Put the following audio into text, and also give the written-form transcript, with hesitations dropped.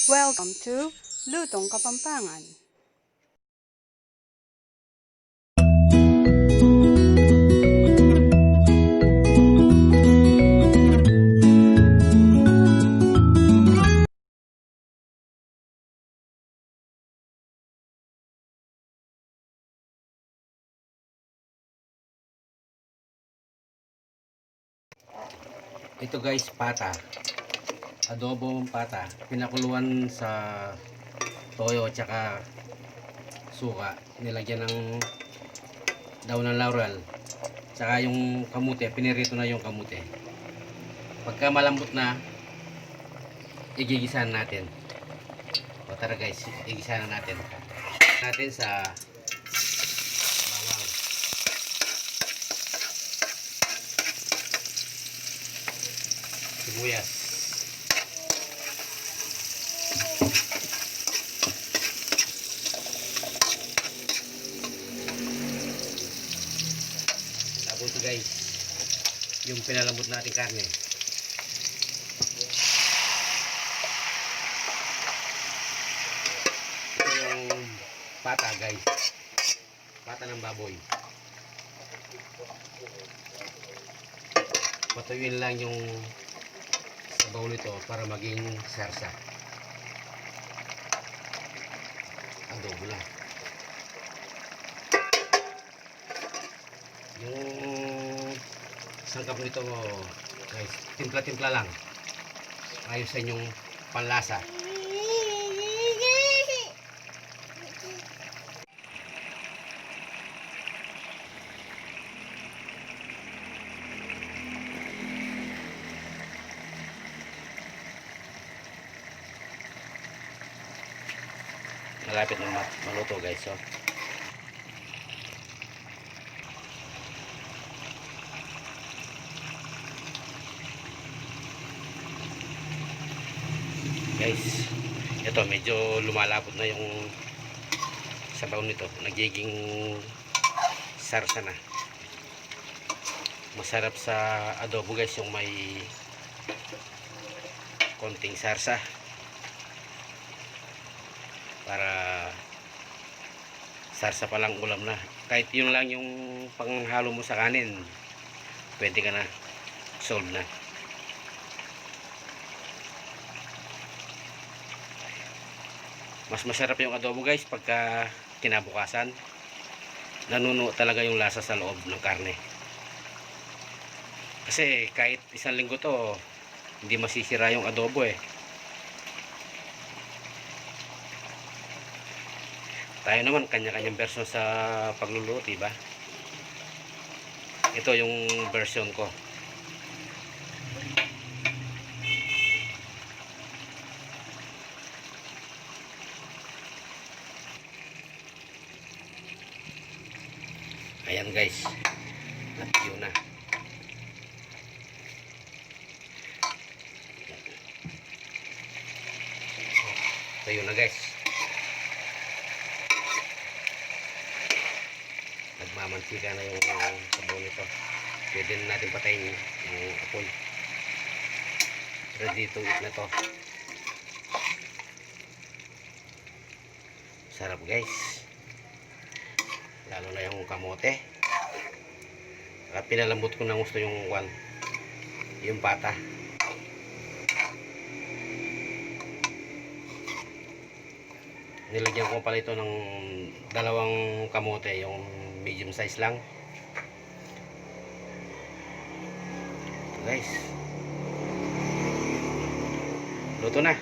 Welcome to Lutong Kapampangan. Ito guys, pata. Adobong pata. Pinakuluan sa toyo tsaka suka. Nilagyan ng daon ng laurel. Tsaka yung kamute, pinirito na yung kamute. Pagka malambot na, igigisahan natin. O tara guys, igigisahan na natin. Natin sa bawang. Sibuyas. Tapos guys, yung pinalambot natin karne. Ito yung pata guys. Pata ng baboy. Patuyuin lang yung sabaw nito para maging sarsa. Adobo lang. Yung sangkap nito guys, timpla-timpla lang. Ayos sa inyong panlasa. Malapit na maluto guys, so guys, ito medyo lumalapot na yung sabaw nito, nagiging sarsa na. Masarap sa adobo guys yung may konting sarsa para sarsa pa lang ulam na. Kahit yun lang yung panghalo mo sa kanin, pwede ka na, solve na. Mas masarap yung adobo guys pagka kinabukasan nanuno talaga yung lasa sa loob ng karne. Kasi kahit isang linggo to, hindi masisira yung adobo eh. Tayo naman kanya-kanyang version sa pagluluto, diba? Ito yung version ko. Ayan guys, natuyo na. Tuyo na guys. Nagmamantika na yung sabaw nito. Pwede na natin patayin yung apoy. Ready to eat na to. Sarap guys. Lalo na yung kamote. Saka pinalambot ko na gusto yung pata. Nilagyan ko pala ito ng dalawang kamote, yung medium size lang. Ito guys, luto na.